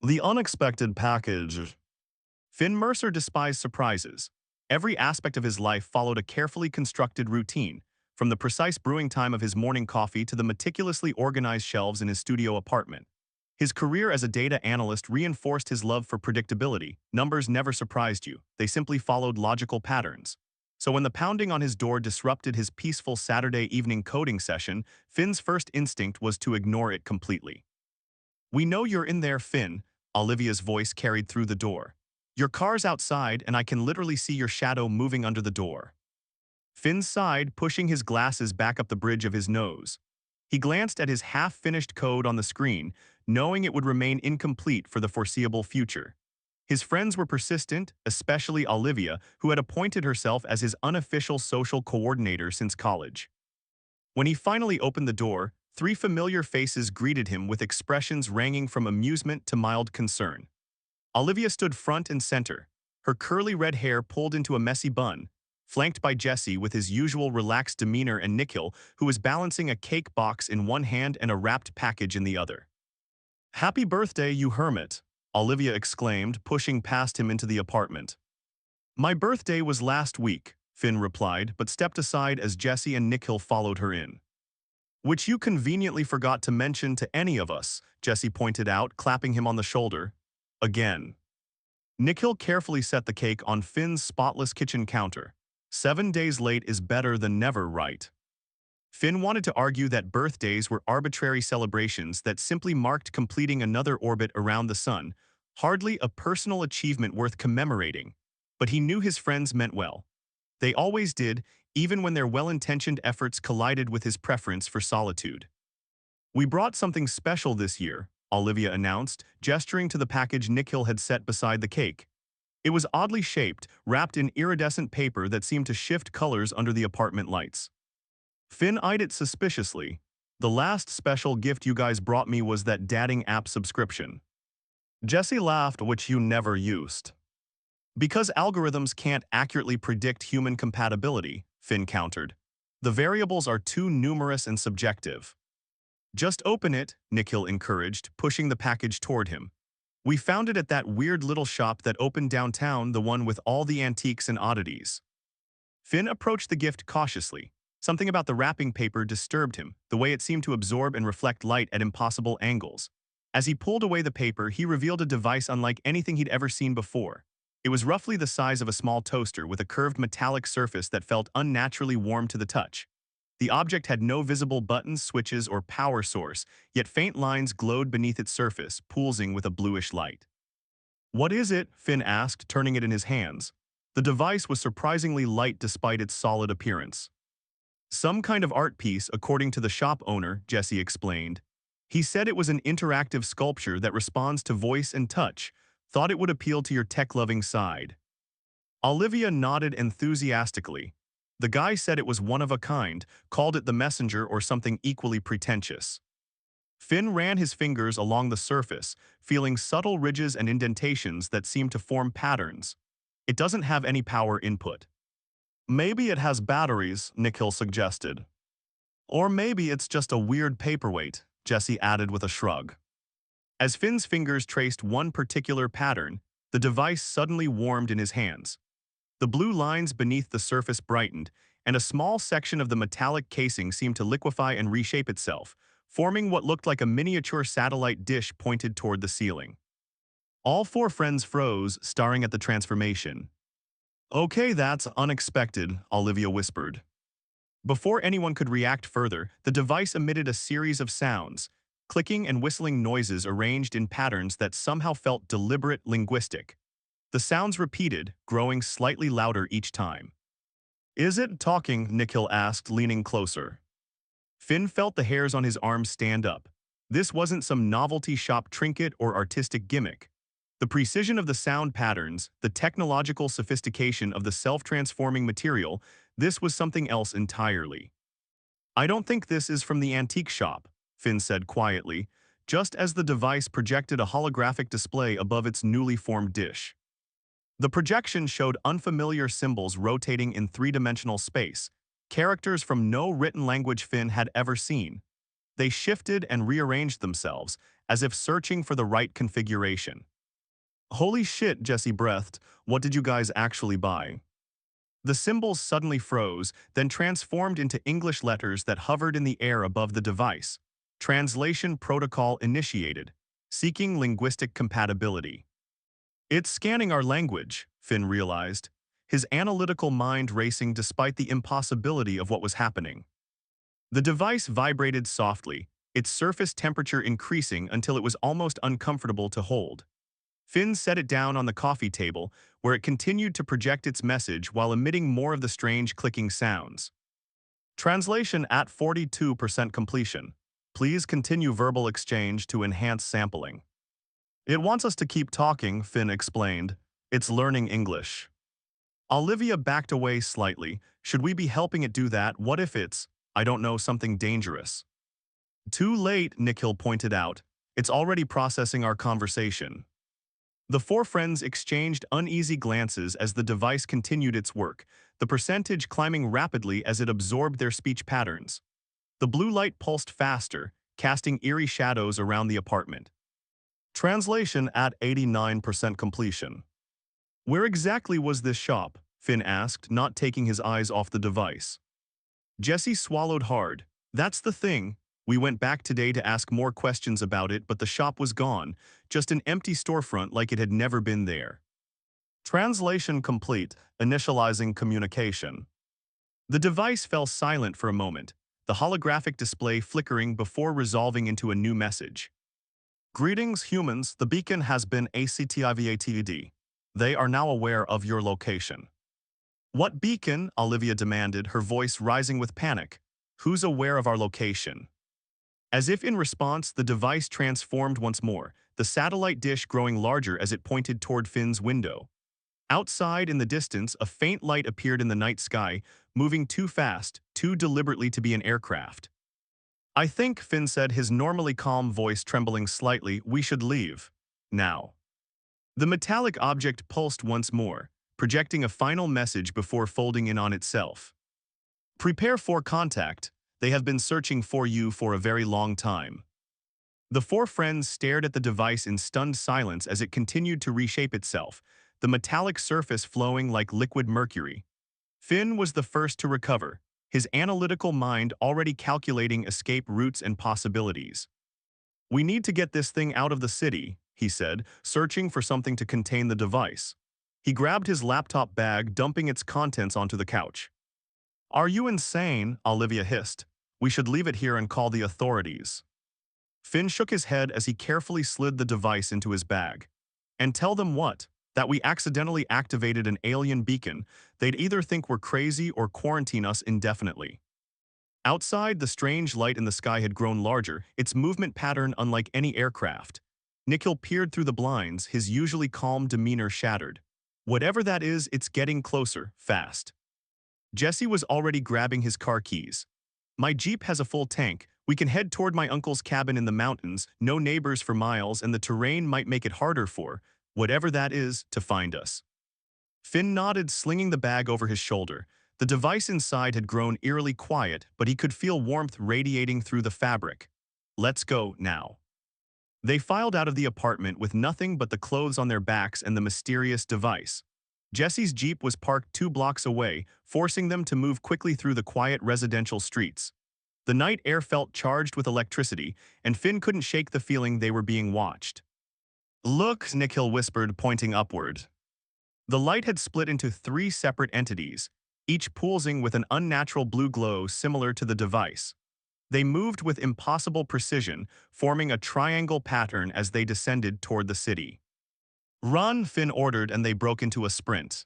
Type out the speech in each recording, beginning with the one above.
The unexpected package. Finn Mercer despised surprises. Every aspect of his life followed a carefully constructed routine, from the precise brewing time of his morning coffee to the meticulously organized shelves in his studio apartment. His career as a data analyst reinforced his love for predictability. Numbers never surprised you, they simply followed logical patterns. So when the pounding on his door disrupted his peaceful Saturday evening coding session, Finn's first instinct was to ignore it completely. "We know you're in there, Finn," Olivia's voice carried through the door. "Your car's outside and I can literally see your shadow moving under the door." Finn sighed, pushing his glasses back up the bridge of his nose. He glanced at his half-finished code on the screen, knowing it would remain incomplete for the foreseeable future. His friends were persistent, especially Olivia, who had appointed herself as his unofficial social coordinator since college. When he finally opened the door, three familiar faces greeted him with expressions ranging from amusement to mild concern. Olivia stood front and center, her curly red hair pulled into a messy bun, flanked by Jesse with his usual relaxed demeanor and Nikhil, who was balancing a cake box in one hand and a wrapped package in the other. "Happy birthday, you hermit," Olivia exclaimed, pushing past him into the apartment. "My birthday was last week," Finn replied, but stepped aside as Jesse and Nikhil followed her in. "Which you conveniently forgot to mention to any of us," Jesse pointed out, clapping him on the shoulder. "Again." Nikhil carefully set the cake on Finn's spotless kitchen counter. 7 days late is better than never, right? Finn wanted to argue that birthdays were arbitrary celebrations that simply marked completing another orbit around the sun, hardly a personal achievement worth commemorating. But he knew his friends meant well. They always did, even when their well-intentioned efforts collided with his preference for solitude. "We brought something special this year," Olivia announced, gesturing to the package Nikhil had set beside the cake. It was oddly shaped, wrapped in iridescent paper that seemed to shift colors under the apartment lights. Finn eyed it suspiciously. "The last special gift you guys brought me was that dating app subscription." Jesse laughed, "Which you never used." "Because algorithms can't accurately predict human compatibility," Finn countered. "The variables are too numerous and subjective." "Just open it," Nikhil encouraged, pushing the package toward him. "We found it at that weird little shop that opened downtown, the one with all the antiques and oddities." Finn approached the gift cautiously. Something about the wrapping paper disturbed him, the way it seemed to absorb and reflect light at impossible angles. As he pulled away the paper, he revealed a device unlike anything he'd ever seen before. It was roughly the size of a small toaster with a curved metallic surface that felt unnaturally warm to the touch. The object had no visible buttons, switches, or power source, yet faint lines glowed beneath its surface, pulsing with a bluish light. "What is it?" Finn asked, turning it in his hands. The device was surprisingly light despite its solid appearance. "Some kind of art piece, according to the shop owner," Jesse explained. "He said it was an interactive sculpture that responds to voice and touch. Thought it would appeal to your tech-loving side." Olivia nodded enthusiastically. The guy said it was one of a kind, called it the messenger or something equally pretentious. Finn ran his fingers along the surface, feeling subtle ridges and indentations that seemed to form patterns. "It doesn't have any power input." "Maybe it has batteries," Nikhil suggested. "Or maybe it's just a weird paperweight," Jesse added with a shrug. As Finn's fingers traced one particular pattern, the device suddenly warmed in his hands. The blue lines beneath the surface brightened, and a small section of the metallic casing seemed to liquefy and reshape itself, forming what looked like a miniature satellite dish pointed toward the ceiling. All four friends froze, staring at the transformation. "Okay, that's unexpected," Olivia whispered. Before anyone could react further, the device emitted a series of sounds, clicking and whistling noises arranged in patterns that somehow felt deliberate, linguistic. The sounds repeated, growing slightly louder each time. "Is it talking?" Nikhil asked, leaning closer. Finn felt the hairs on his arms stand up. This wasn't some novelty shop trinket or artistic gimmick. The precision of the sound patterns, the technological sophistication of the self-transforming material, this was something else entirely. "I don't think this is from the antique shop," Finn said quietly, just as the device projected a holographic display above its newly formed dish. The projection showed unfamiliar symbols rotating in three-dimensional space, characters from no written language Finn had ever seen. They shifted and rearranged themselves, as if searching for the right configuration. Holy shit, Jesse breathed. What did you guys actually buy? The symbols suddenly froze, then transformed into English letters that hovered in the air above the device. Translation protocol initiated. Seeking linguistic compatibility. It's scanning our language, Finn realized, his analytical mind racing despite the impossibility of what was happening. The device vibrated softly, its surface temperature increasing until it was almost uncomfortable to hold. Finn set it down on the coffee table, where it continued to project its message while emitting more of the strange clicking sounds. Translation at 42% completion. Please continue verbal exchange to enhance sampling. It wants us to keep talking, Finn explained. It's learning English. Olivia backed away slightly. Should we be helping it do that? What if it's, I don't know, something dangerous? Too late, Nikhil pointed out. It's already processing our conversation. The four friends exchanged uneasy glances as the device continued its work, the percentage climbing rapidly as it absorbed their speech patterns. The blue light pulsed faster, casting eerie shadows around the apartment. Translation at 89% completion. Where exactly was this shop? Finn asked, not taking his eyes off the device. Jesse swallowed hard. That's the thing. We went back today to ask more questions about it, but the shop was gone, just an empty storefront like it had never been there. Translation complete, initializing communication. The device fell silent for a moment, the holographic display flickering before resolving into a new message. Greetings, humans, the beacon has been activated. They are now aware of your location. What beacon? Olivia demanded, her voice rising with panic. Who's aware of our location? As if in response, the device transformed once more, the satellite dish growing larger as it pointed toward Finn's window. Outside in the distance, a faint light appeared in the night sky, moving too fast, too deliberately to be an aircraft. I think, Finn said, his normally calm voice trembling slightly, we should leave. Now. The metallic object pulsed once more, projecting a final message before folding in on itself. Prepare for contact. They have been searching for you for a very long time. The four friends stared at the device in stunned silence as it continued to reshape itself, the metallic surface flowing like liquid mercury. Finn was the first to recover, his analytical mind already calculating escape routes and possibilities. We need to get this thing out of the city, he said, searching for something to contain the device. He grabbed his laptop bag, dumping its contents onto the couch. Are you insane? Olivia hissed. We should leave it here and call the authorities. Finn shook his head as he carefully slid the device into his bag. And tell them what? That we accidentally activated an alien beacon. They'd either think we're crazy or quarantine us indefinitely. Outside, the strange light in the sky had grown larger, its movement pattern unlike any aircraft. Nikhil peered through the blinds, his usually calm demeanor shattered. Whatever that is, it's getting closer, fast. Jesse was already grabbing his car keys. My Jeep has a full tank. We can head toward my uncle's cabin in the mountains, no neighbors for miles, and the terrain might make it harder for, whatever that is, to find us. Finn nodded, slinging the bag over his shoulder. The device inside had grown eerily quiet, but he could feel warmth radiating through the fabric. Let's go, now. They filed out of the apartment with nothing but the clothes on their backs and the mysterious device. Jesse's Jeep was parked 2 blocks away, forcing them to move quickly through the quiet residential streets. The night air felt charged with electricity, and Finn couldn't shake the feeling they were being watched. Look, Nikhil whispered, pointing upward. The light had split into 3 separate entities, each pulsing with an unnatural blue glow similar to the device. They moved with impossible precision, forming a triangle pattern as they descended toward the city. Run, Finn ordered, and they broke into a sprint.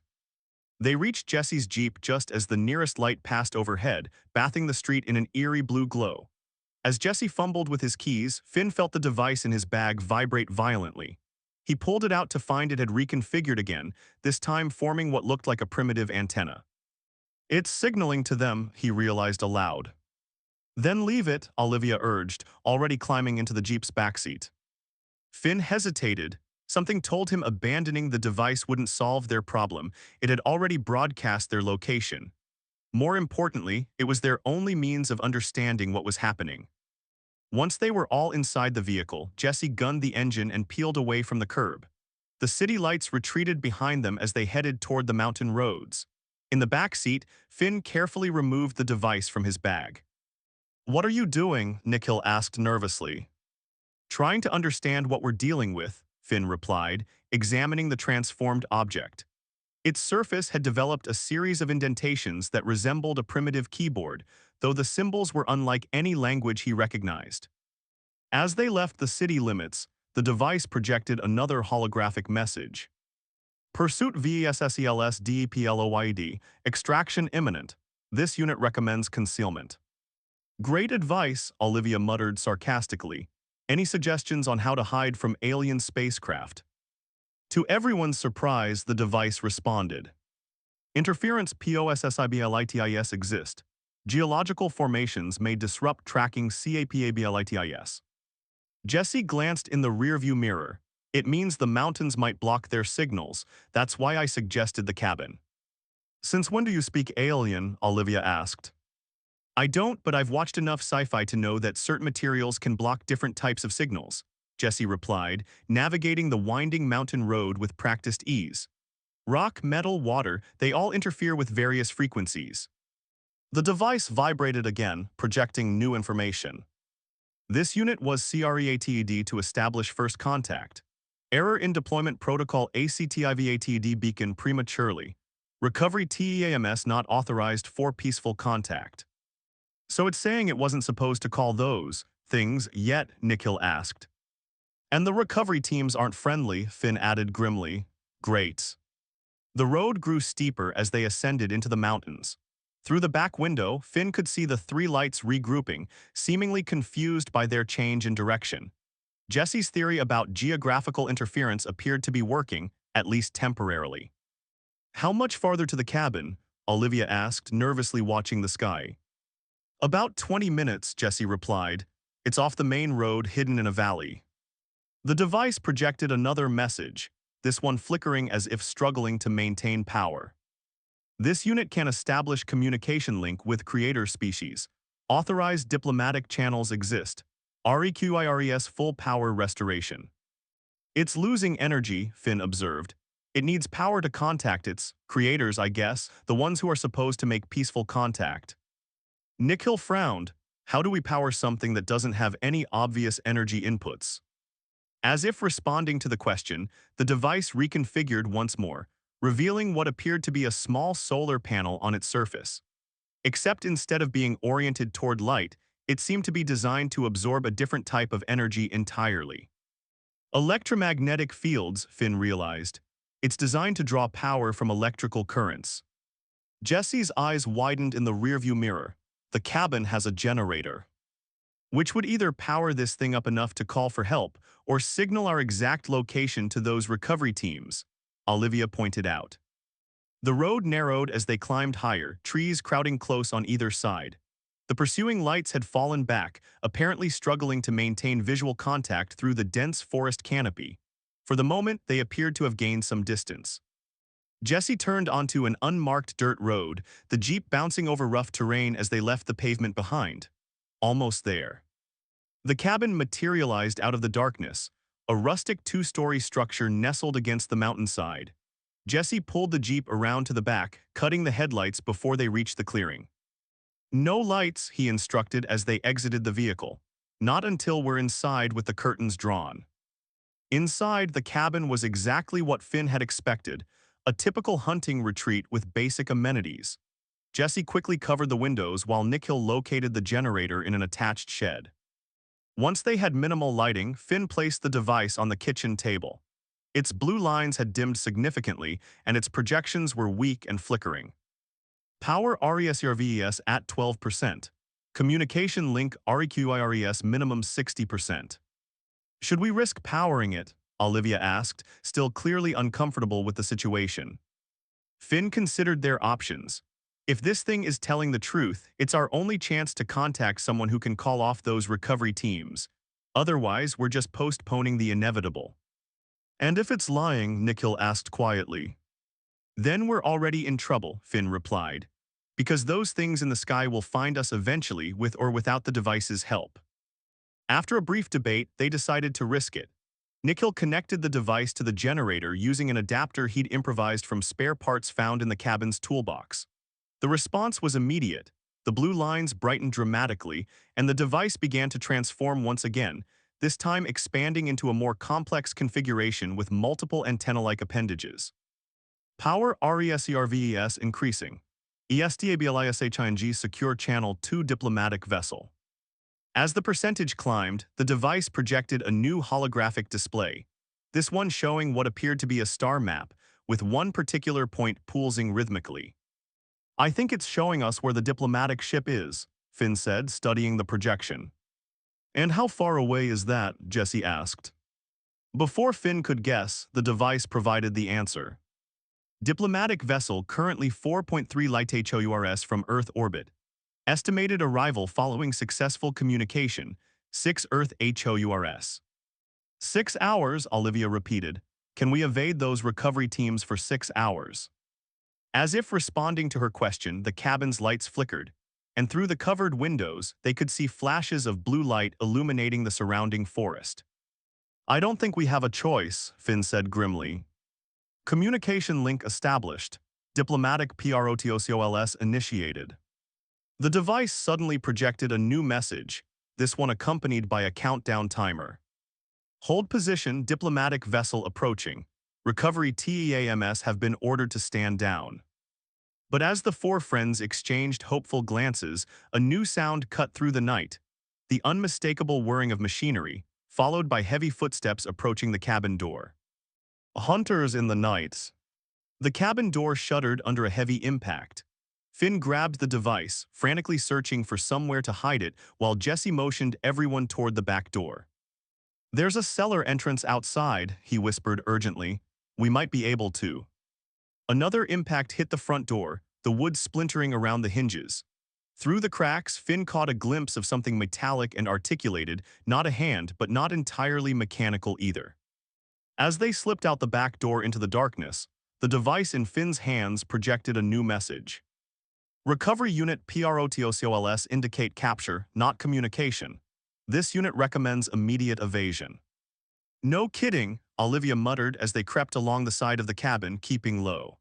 They reached Jesse's Jeep just as the nearest light passed overhead, bathing the street in an eerie blue glow. As Jesse fumbled with his keys, Finn felt the device in his bag vibrate violently. He pulled it out to find it had reconfigured again, this time forming what looked like a primitive antenna. It's signaling to them, he realized aloud. Then leave it, Olivia urged, already climbing into the Jeep's backseat. Finn hesitated. Something told him abandoning the device wouldn't solve their problem. It had already broadcast their location. More importantly, it was their only means of understanding what was happening. Once they were all inside the vehicle, Jesse gunned the engine and peeled away from the curb. The city lights retreated behind them as they headed toward the mountain roads. In the back seat, Finn carefully removed the device from his bag. "What are you doing?" Nikhil asked nervously. "Trying to understand what we're dealing with," Finn replied, examining the transformed object. Its surface had developed a series of indentations that resembled a primitive keyboard, though the symbols were unlike any language he recognized. As they left the city limits, the device projected another holographic message. "Pursuit VESSELS DEPLOYD, extraction imminent. This unit recommends concealment." "Great advice," Olivia muttered sarcastically. "Any suggestions on how to hide from alien spacecraft?" To everyone's surprise, the device responded. "Interference POSSIBLITIS exist. Geological formations may disrupt tracking CAPABLITIS." Jesse glanced in the rearview mirror. "It means the mountains might block their signals. That's why I suggested the cabin." "Since when do you speak alien?" Olivia asked. "I don't, but I've watched enough sci-fi to know that certain materials can block different types of signals," Jesse replied, navigating the winding mountain road with practiced ease. "Rock, metal, water, they all interfere with various frequencies." The device vibrated again, projecting new information. "This unit was CREATED to establish first contact. Error in deployment protocol ACTIVATD beacon prematurely. Recovery TEAMS not authorized for peaceful contact." "So it's saying it wasn't supposed to call those things yet?" Nikhil asked. "And the recovery teams aren't friendly," Finn added grimly. "Great." The road grew steeper as they ascended into the mountains. Through the back window, Finn could see the three lights regrouping, seemingly confused by their change in direction. Jesse's theory about geographical interference appeared to be working, at least temporarily. "How much farther to the cabin?" Olivia asked, nervously watching the sky. "About 20 minutes, Jesse replied. "It's off the main road, hidden in a valley." The device projected another message, this one flickering as if struggling to maintain power. "This unit can establish communication link with creator species. Authorized diplomatic channels exist. REQIRES full power restoration." "It's losing energy," Finn observed. "It needs power to contact its creators, I guess, the ones who are supposed to make peaceful contact." Nikhil frowned. "How do we power something that doesn't have any obvious energy inputs?" As if responding to the question, the device reconfigured once more, revealing what appeared to be a small solar panel on its surface. Except instead of being oriented toward light, it seemed to be designed to absorb a different type of energy entirely. Electromagnetic fields, Finn realized. It's designed to draw power from electrical currents. Jesse's eyes widened in the rearview mirror. "The cabin has a generator, which would either power this thing up enough to call for help or signal our exact location to those recovery teams," Olivia pointed out. The road narrowed as they climbed higher, trees crowding close on either side. The pursuing lights had fallen back, apparently struggling to maintain visual contact through the dense forest canopy. For the moment, they appeared to have gained some distance. Jesse turned onto an unmarked dirt road, the Jeep bouncing over rough terrain as they left the pavement behind. Almost there. The cabin materialized out of the darkness, a rustic two-story structure nestled against the mountainside. Jesse pulled the Jeep around to the back, cutting the headlights before they reached the clearing. "No lights," he instructed as they exited the vehicle. "Not until we're inside with the curtains drawn." Inside, the cabin was exactly what Finn had expected, a typical hunting retreat with basic amenities. Jesse quickly covered the windows while Nikhil located the generator in an attached shed. Once they had minimal lighting, Finn placed the device on the kitchen table. Its blue lines had dimmed significantly, and its projections were weak and flickering. "Power RESRVES at 12%. Communication link REQIRES minimum 60%. "Should we risk powering it?" Olivia asked, still clearly uncomfortable with the situation. Finn considered their options. "If this thing is telling the truth, it's our only chance to contact someone who can call off those recovery teams. Otherwise, we're just postponing the inevitable." "And if it's lying?" Nikhil asked quietly. "Then we're already in trouble," Finn replied. "Because those things in the sky will find us eventually with or without the device's help." After a brief debate, they decided to risk it. Nikhil connected the device to the generator using an adapter he'd improvised from spare parts found in the cabin's toolbox. The response was immediate. The blue lines brightened dramatically, and the device began to transform once again, this time expanding into a more complex configuration with multiple antenna-like appendages. Power RESERVES increasing. ESTABLISHING secure channel 2 diplomatic vessel. As the percentage climbed, the device projected a new holographic display, this one showing what appeared to be a star map, with one particular point pulsing rhythmically. "I think it's showing us where the diplomatic ship is," Finn said, studying the projection. "And how far away is that?" Jesse asked. Before Finn could guess, the device provided the answer. Diplomatic vessel currently 4.3 light-HOURS from Earth orbit. Estimated arrival following successful communication, 6 Earth HOURS. 6 hours, Olivia repeated. "Can we evade those recovery teams for 6 hours? As if responding to her question, the cabin's lights flickered, and through the covered windows, they could see flashes of blue light illuminating the surrounding forest. "I don't think we have a choice," Finn said grimly. Communication link established. Diplomatic PROTOCOLS initiated. The device suddenly projected a new message, this one accompanied by a countdown timer. "Hold position, diplomatic vessel approaching. Recovery TEAMS have been ordered to stand down." But as the four friends exchanged hopeful glances, a new sound cut through the night, the unmistakable whirring of machinery, followed by heavy footsteps approaching the cabin door. "Hunters in the night." The cabin door shuddered under a heavy impact. Finn grabbed the device, frantically searching for somewhere to hide it while Jesse motioned everyone toward the back door. "There's a cellar entrance outside," he whispered urgently. "We might be able to." Another impact hit the front door, the wood splintering around the hinges. Through the cracks, Finn caught a glimpse of something metallic and articulated, not a hand, but not entirely mechanical either. As they slipped out the back door into the darkness, the device in Finn's hands projected a new message. "Recovery unit PROTOCOLS indicate capture, not communication. This unit recommends immediate evasion." "No kidding," Olivia muttered as they crept along the side of the cabin, keeping low.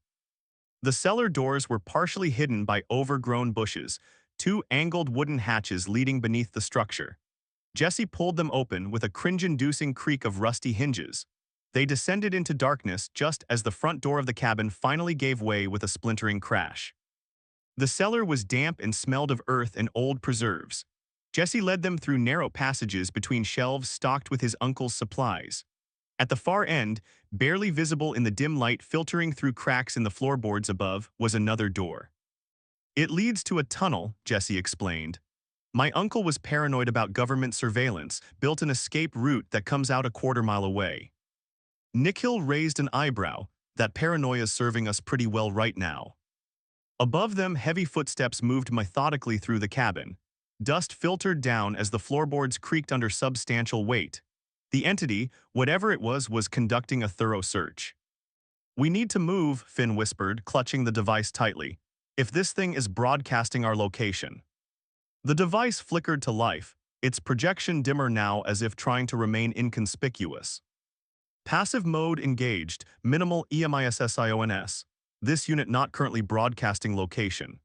The cellar doors were partially hidden by overgrown bushes, two angled wooden hatches leading beneath the structure. Jesse pulled them open with a cringe-inducing creak of rusty hinges. They descended into darkness just as the front door of the cabin finally gave way with a splintering crash. The cellar was damp and smelled of earth and old preserves. Jesse led them through narrow passages between shelves stocked with his uncle's supplies. At the far end, barely visible in the dim light filtering through cracks in the floorboards above, was another door. "It leads to a tunnel," Jesse explained. "My uncle was paranoid about government surveillance, built an escape route that comes out a quarter-mile away." Nikhil raised an eyebrow. "That paranoia's serving us pretty well right now." Above them, heavy footsteps moved methodically through the cabin. Dust filtered down as the floorboards creaked under substantial weight. The entity, whatever it was conducting a thorough search. "We need to move," Finn whispered, clutching the device tightly. "If this thing is broadcasting our location." The device flickered to life, its projection dimmer now as if trying to remain inconspicuous. "Passive mode engaged, minimal EMISSIONS. This unit not currently broadcasting location."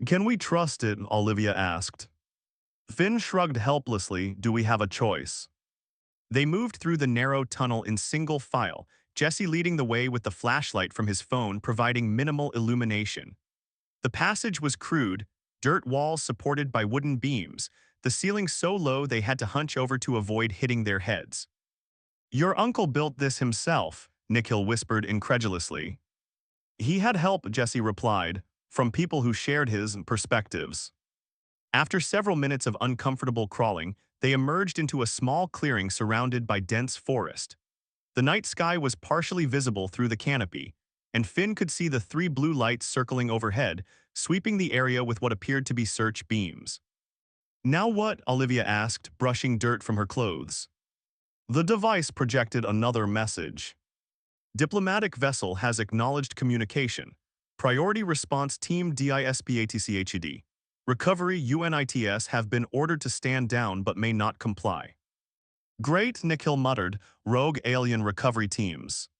"Can we trust it?" Olivia asked. Finn shrugged helplessly. "Do we have a choice?" They moved through the narrow tunnel in single file, Jesse leading the way with the flashlight from his phone providing minimal illumination. The passage was crude, dirt walls supported by wooden beams, the ceiling so low they had to hunch over to avoid hitting their heads. "Your uncle built this himself," Nikhil whispered incredulously. "He had help," Jesse replied, "from people who shared his perspectives." After several minutes of uncomfortable crawling, they emerged into a small clearing surrounded by dense forest. The night sky was partially visible through the canopy, and Finn could see the 3 blue lights circling overhead, sweeping the area with what appeared to be search beams. "Now what?" Olivia asked, brushing dirt from her clothes. The device projected another message. "Diplomatic vessel has acknowledged communication. Priority response team DISPATCHED. Recovery UNITS have been ordered to stand down but may not comply. Great, Nikhil muttered, rogue alien recovery teams.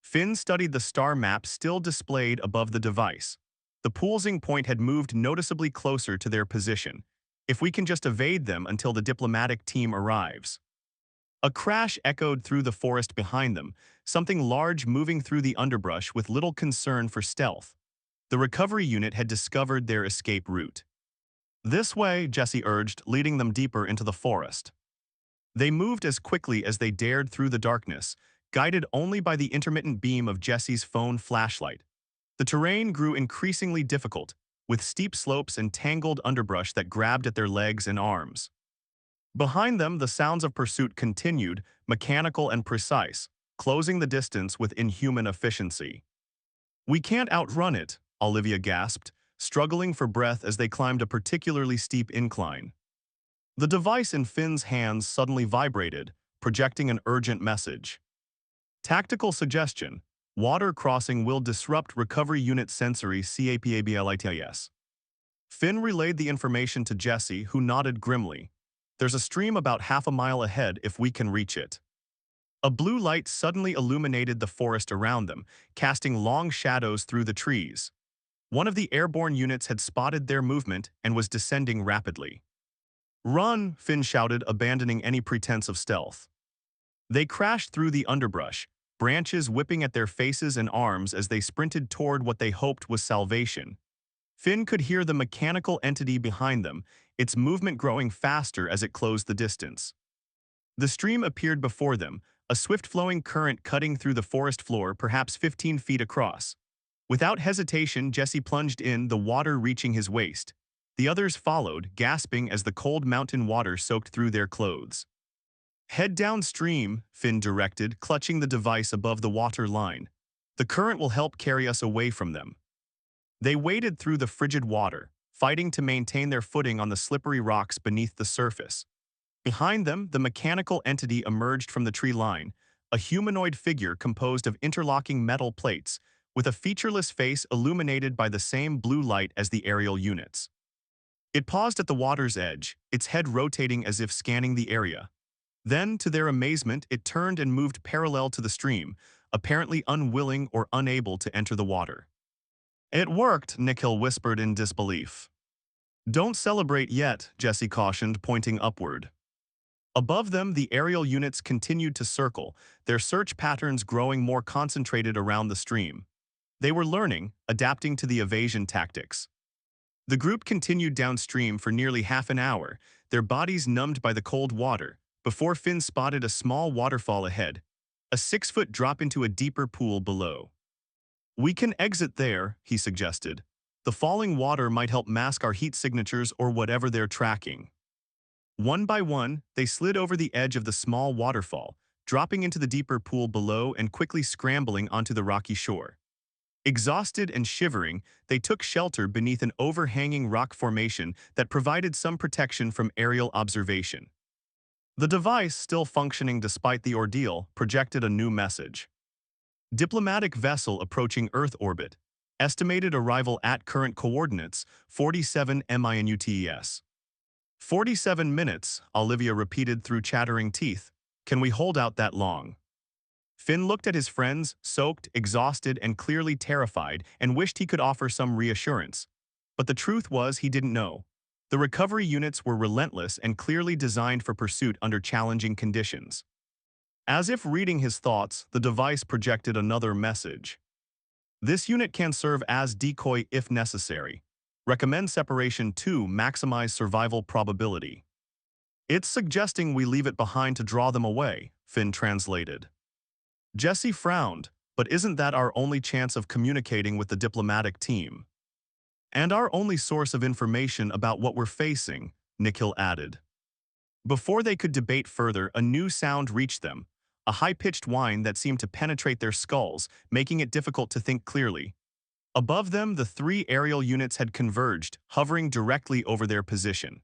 Finn studied the star map still displayed above the device. The pulsing point had moved noticeably closer to their position. If we can just evade them until the diplomatic team arrives. A crash echoed through the forest behind them, something large moving through the underbrush with little concern for stealth. The recovery unit had discovered their escape route. This way, Jesse urged, leading them deeper into the forest. They moved as quickly as they dared through the darkness, guided only by the intermittent beam of Jesse's phone flashlight. The terrain grew increasingly difficult, with steep slopes and tangled underbrush that grabbed at their legs and arms. Behind them, the sounds of pursuit continued, mechanical and precise, closing the distance with inhuman efficiency. "We can't outrun it," Olivia gasped, struggling for breath as they climbed a particularly steep incline. The device in Finn's hands suddenly vibrated, projecting an urgent message. Tactical suggestion: water crossing will disrupt recovery unit sensory capabilities. Finn relayed the information to Jesse, who nodded grimly. "There's a stream about half a mile ahead if we can reach it." A blue light suddenly illuminated the forest around them, casting long shadows through the trees. One of the airborne units had spotted their movement and was descending rapidly. "Run!" Finn shouted, abandoning any pretense of stealth. They crashed through the underbrush, branches whipping at their faces and arms as they sprinted toward what they hoped was salvation. Finn could hear the mechanical entity behind them, its movement growing faster as it closed the distance. The stream appeared before them, a swift-flowing current cutting through the forest floor perhaps 15 feet across. Without hesitation, Jesse plunged in, the water reaching his waist. The others followed, gasping as the cold mountain water soaked through their clothes. "Head downstream," Finn directed, clutching the device above the water line. "The current will help carry us away from them." They waded through the frigid water, fighting to maintain their footing on the slippery rocks beneath the surface. Behind them, the mechanical entity emerged from the tree line, a humanoid figure composed of interlocking metal plates, with a featureless face illuminated by the same blue light as the aerial units. It paused at the water's edge, its head rotating as if scanning the area. Then, to their amazement, it turned and moved parallel to the stream, apparently unwilling or unable to enter the water. "It worked," Nikhil whispered in disbelief. "Don't celebrate yet," Jesse cautioned, pointing upward. Above them, the aerial units continued to circle, their search patterns growing more concentrated around the stream. They were learning, adapting to the evasion tactics. The group continued downstream for nearly half an hour, their bodies numbed by the cold water, before Finn spotted a small waterfall ahead, a 6-foot drop into a deeper pool below. "We can exit there," he suggested. "The falling water might help mask our heat signatures or whatever they're tracking." One by one, they slid over the edge of the small waterfall, dropping into the deeper pool below and quickly scrambling onto the rocky shore. Exhausted and shivering, they took shelter beneath an overhanging rock formation that provided some protection from aerial observation. The device, still functioning despite the ordeal, projected a new message. "Diplomatic vessel approaching Earth orbit. Estimated arrival at current coordinates, 47 minutes. 47 minutes, Olivia repeated through chattering teeth. "Can we hold out that long?" Finn looked at his friends, soaked, exhausted, and clearly terrified, and wished he could offer some reassurance. But the truth was he didn't know. The recovery units were relentless and clearly designed for pursuit under challenging conditions. As if reading his thoughts, the device projected another message. "This unit can serve as decoy if necessary. Recommend separation to maximize survival probability." "It's suggesting we leave it behind to draw them away," Finn translated. Jesse frowned, "But isn't that our only chance of communicating with the diplomatic team? And our only source of information about what we're facing," Nikhil added. Before they could debate further, a new sound reached them, a high-pitched whine that seemed to penetrate their skulls, making it difficult to think clearly. Above them, the 3 aerial units had converged, hovering directly over their position.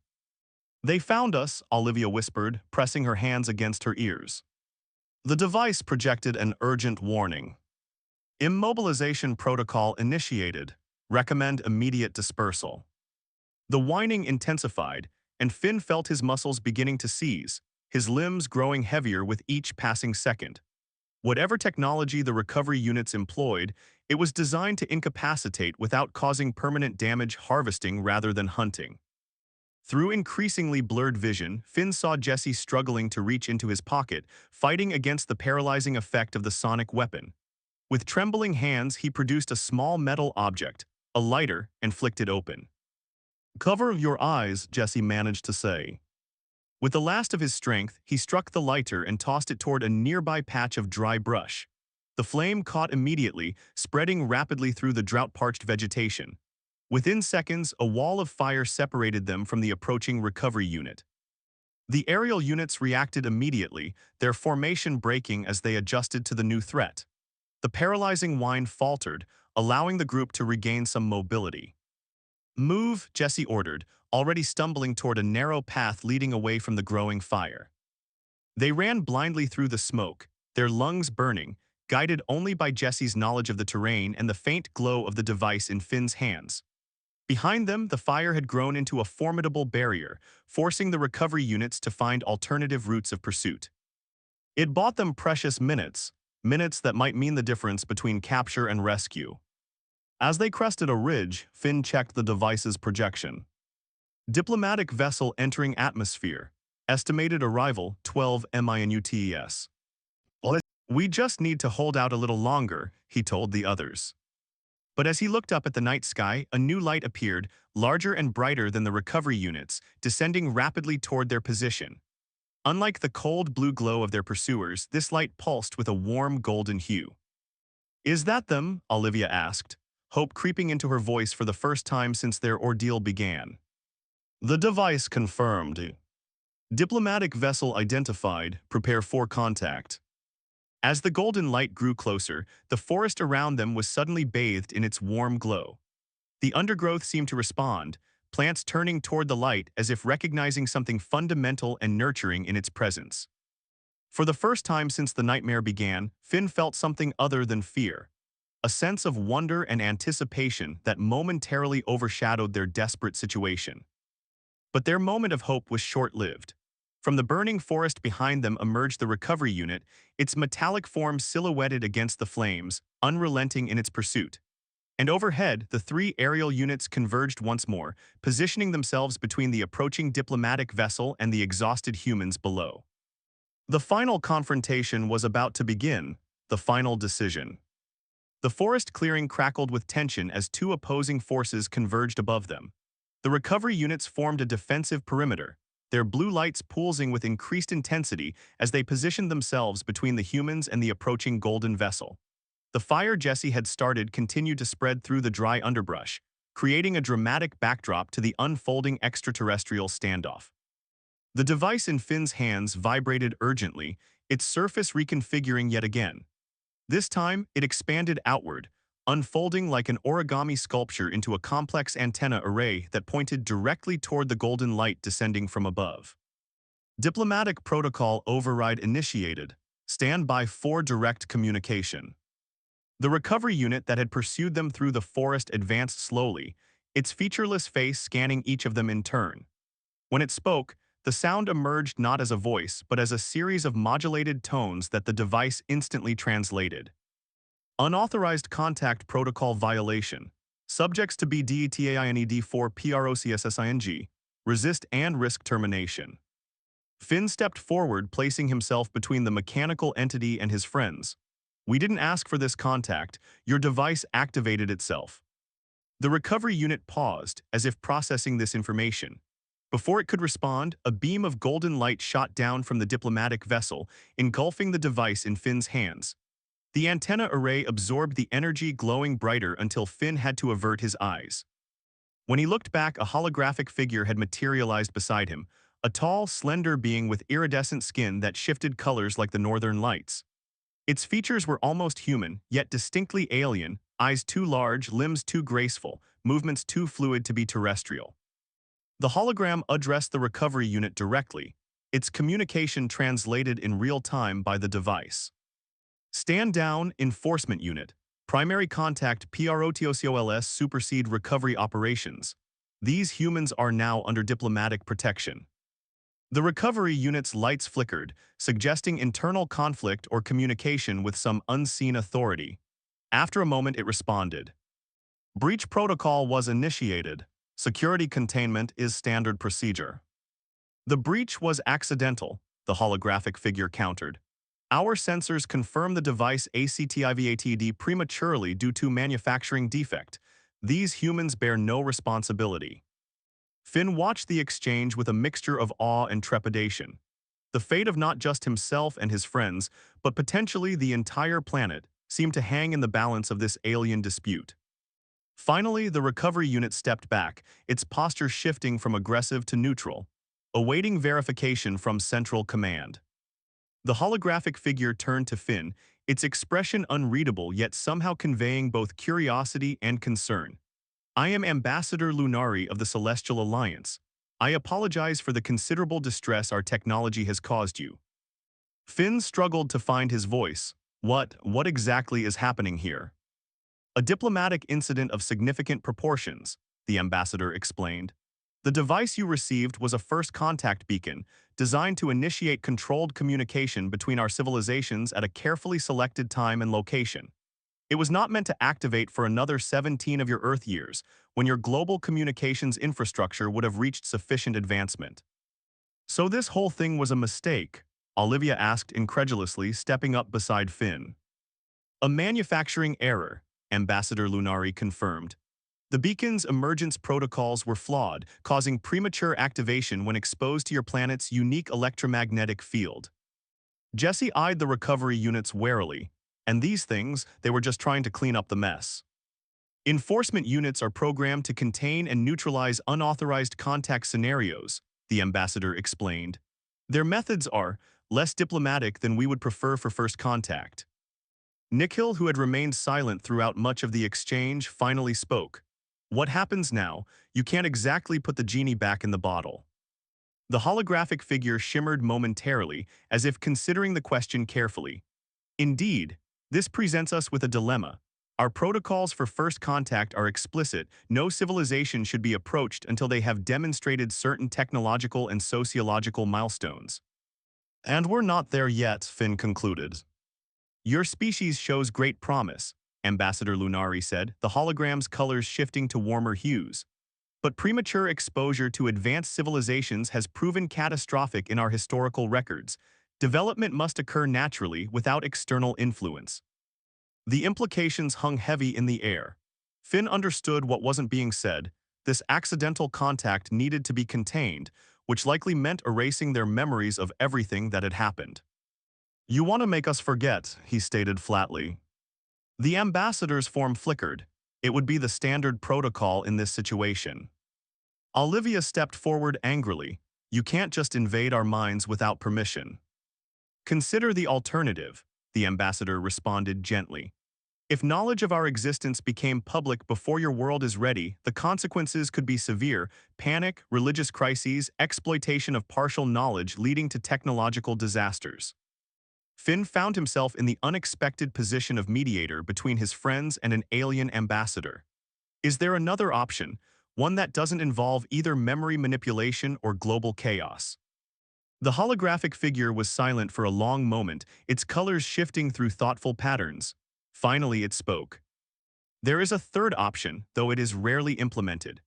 "They found us," Olivia whispered, pressing her hands against her ears. The device projected an urgent warning. "Immobilization protocol initiated. Recommend immediate dispersal." The whining intensified, and Finn felt his muscles beginning to seize, his limbs growing heavier with each passing second. Whatever technology the recovery units employed, it was designed to incapacitate without causing permanent damage, harvesting rather than hunting. Through increasingly blurred vision, Finn saw Jesse struggling to reach into his pocket, fighting against the paralyzing effect of the sonic weapon. With trembling hands, he produced a small metal object, a lighter, and flicked it open. "Cover your eyes," Jesse managed to say. With the last of his strength, he struck the lighter and tossed it toward a nearby patch of dry brush. The flame caught immediately, spreading rapidly through the drought-parched vegetation. Within seconds, a wall of fire separated them from the approaching recovery unit. The aerial units reacted immediately, their formation breaking as they adjusted to the new threat. The paralyzing whine faltered, allowing the group to regain some mobility. "Move," Jesse ordered, already stumbling toward a narrow path leading away from the growing fire. They ran blindly through the smoke, their lungs burning, guided only by Jesse's knowledge of the terrain and the faint glow of the device in Finn's hands. Behind them, the fire had grown into a formidable barrier, forcing the recovery units to find alternative routes of pursuit. It bought them precious minutes, minutes that might mean the difference between capture and rescue. As they crested a ridge, Finn checked the device's projection. Diplomatic vessel entering atmosphere. Estimated arrival 12 minutes. "We just need to hold out a little longer," he told the others. But as he looked up at the night sky, a new light appeared, larger and brighter than the recovery units, descending rapidly toward their position. Unlike the cold blue glow of their pursuers, this light pulsed with a warm golden hue. "Is that them?" Olivia asked, hope creeping into her voice for the first time since their ordeal began. "The device confirmed. Diplomatic vessel identified. Prepare for contact." As the golden light grew closer, the forest around them was suddenly bathed in its warm glow. The undergrowth seemed to respond, plants turning toward the light as if recognizing something fundamental and nurturing in its presence. For the first time since the nightmare began, Finn felt something other than fear. A sense of wonder and anticipation that momentarily overshadowed their desperate situation. But their moment of hope was short-lived. From the burning forest behind them emerged the recovery unit, its metallic form silhouetted against the flames, unrelenting in its pursuit. And overhead, the three aerial units converged once more, positioning themselves between the approaching diplomatic vessel and the exhausted humans below. The final confrontation was about to begin, the final decision. The forest clearing crackled with tension as two opposing forces converged above them. The recovery units formed a defensive perimeter, their blue lights pulsing with increased intensity as they positioned themselves between the humans and the approaching golden vessel. The fire Jesse had started continued to spread through the dry underbrush, creating a dramatic backdrop to the unfolding extraterrestrial standoff. The device in Finn's hands vibrated urgently, its surface reconfiguring yet again. This time, it expanded outward, unfolding like an origami sculpture into a complex antenna array that pointed directly toward the golden light descending from above. Diplomatic protocol override initiated. Stand by for direct communication. The recovery unit that had pursued them through the forest advanced slowly, its featureless face scanning each of them in turn. When it spoke, the sound emerged not as a voice but as a series of modulated tones that the device instantly translated. Unauthorized contact protocol violation. Subjects to be DETAINED for PROCSSING. Resist and risk termination. Finn stepped forward, placing himself between the mechanical entity and his friends. "We didn't ask for this contact. Your device activated itself." The recovery unit paused, as if processing this information. Before it could respond, a beam of golden light shot down from the diplomatic vessel, engulfing the device in Finn's hands. The antenna array absorbed the energy, glowing brighter until Finn had to avert his eyes. When he looked back, a holographic figure had materialized beside him, a tall, slender being with iridescent skin that shifted colors like the northern lights. Its features were almost human, yet distinctly alien, eyes too large, limbs too graceful, movements too fluid to be terrestrial. The hologram addressed the recovery unit directly, its communication translated in real time by the device. "Stand down, enforcement unit. Primary contact PROTOCOLS supersede recovery operations." These humans are now under diplomatic protection. The recovery unit's lights flickered, suggesting internal conflict or communication with some unseen authority. After a moment, it responded. Breach protocol was initiated. Security containment is standard procedure. The breach was accidental, the holographic figure countered. Our sensors confirm the device activatd prematurely due to manufacturing defect. These humans bear no responsibility. Finn watched the exchange with a mixture of awe and trepidation. The fate of not just himself and his friends, but potentially the entire planet, seemed to hang in the balance of this alien dispute. Finally, the recovery unit stepped back, its posture shifting from aggressive to neutral, awaiting verification from Central Command. The holographic figure turned to Finn, its expression unreadable yet somehow conveying both curiosity and concern. I am Ambassador Lunari of the Celestial Alliance. I apologize for the considerable distress our technology has caused you. Finn struggled to find his voice. What exactly is happening here? A diplomatic incident of significant proportions, the ambassador explained. The device you received was a first contact beacon, designed to initiate controlled communication between our civilizations at a carefully selected time and location. It was not meant to activate for another 17 of your Earth years, when your global communications infrastructure would have reached sufficient advancement. So this whole thing was a mistake? Olivia asked incredulously, stepping up beside Finn. A manufacturing error, Ambassador Lunari confirmed. The beacon's emergence protocols were flawed, causing premature activation when exposed to your planet's unique electromagnetic field. Jesse eyed the recovery units warily, and these things, they were just trying to clean up the mess. Enforcement units are programmed to contain and neutralize unauthorized contact scenarios, the ambassador explained. Their methods are less diplomatic than we would prefer for first contact. Nikhil, who had remained silent throughout much of the exchange, finally spoke. What happens now? You can't exactly put the genie back in the bottle. The holographic figure shimmered momentarily, as if considering the question carefully. Indeed, this presents us with a dilemma. Our protocols for first contact are explicit. No civilization should be approached until they have demonstrated certain technological and sociological milestones. And we're not there yet, Finn concluded. Your species shows great promise, Ambassador Lunari said, the hologram's colors shifting to warmer hues. But premature exposure to advanced civilizations has proven catastrophic in our historical records. Development must occur naturally without external influence. The implications hung heavy in the air. Finn understood what wasn't being said. This accidental contact needed to be contained, which likely meant erasing their memories of everything that had happened. You want to make us forget, he stated flatly. The ambassador's form flickered. It would be the standard protocol in this situation. Olivia stepped forward angrily. You can't just invade our minds without permission. Consider the alternative, the ambassador responded gently. If knowledge of our existence became public before your world is ready, the consequences could be severe: panic, religious crises, exploitation of partial knowledge leading to technological disasters. Finn found himself in the unexpected position of mediator between his friends and an alien ambassador. Is there another option, one that doesn't involve either memory manipulation or global chaos? The holographic figure was silent for a long moment, its colors shifting through thoughtful patterns. Finally, it spoke. There is a third option, though it is rarely implemented.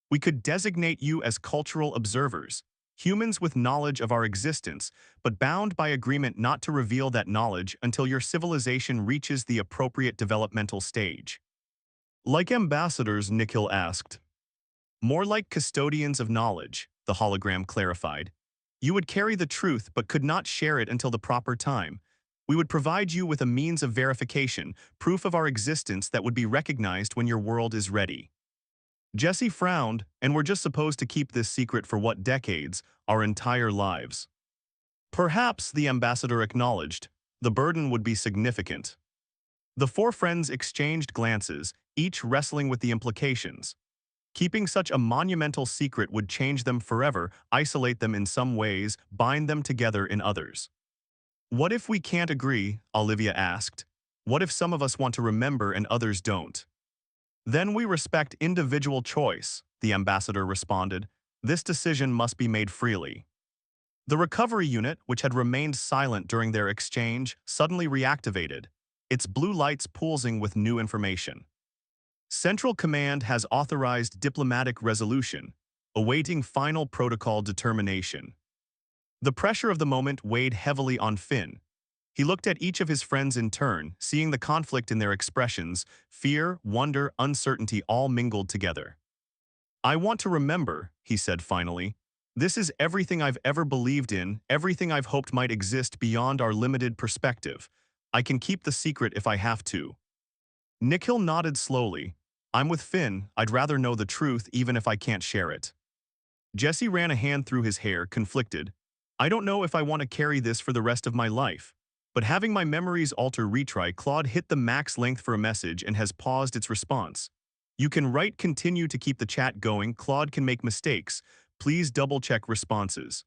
We could designate you as cultural observers, humans with knowledge of our existence, but bound by agreement not to reveal that knowledge until your civilization reaches the appropriate developmental stage. Like ambassadors, Nikhil asked. More like custodians of knowledge, the hologram clarified. You would carry the truth but could not share it until the proper time. We would provide you with a means of verification, proof of our existence that would be recognized when your world is ready. Jesse frowned, and we're just supposed to keep this secret for what decades, our entire lives. Perhaps, the ambassador acknowledged, the burden would be significant. The four friends exchanged glances, each wrestling with the implications. Keeping such a monumental secret would change them forever, isolate them in some ways, bind them together in others. What if we can't agree? Olivia asked. What if some of us want to remember and others don't? Then we respect individual choice, the ambassador responded. This decision must be made freely. The recovery unit, which had remained silent during their exchange, suddenly reactivated, its blue lights pulsing with new information. Central Command has authorized diplomatic resolution, awaiting final protocol determination. The pressure of the moment weighed heavily on Finn. He looked at each of his friends in turn, seeing the conflict in their expressions, fear, wonder, uncertainty all mingled together. I want to remember, he said finally. This is everything I've ever believed in, everything I've hoped might exist beyond our limited perspective. I can keep the secret if I have to. Nikhil nodded slowly. I'm with Finn, I'd rather know the truth even if I can't share it. Jesse ran a hand through his hair, conflicted. I don't know if I want to carry this for the rest of my life. But having my memories alter retry, Claude hit the max length for a message and has paused its response. You can write continue to keep the chat going, Claude can make mistakes. Please double-check responses.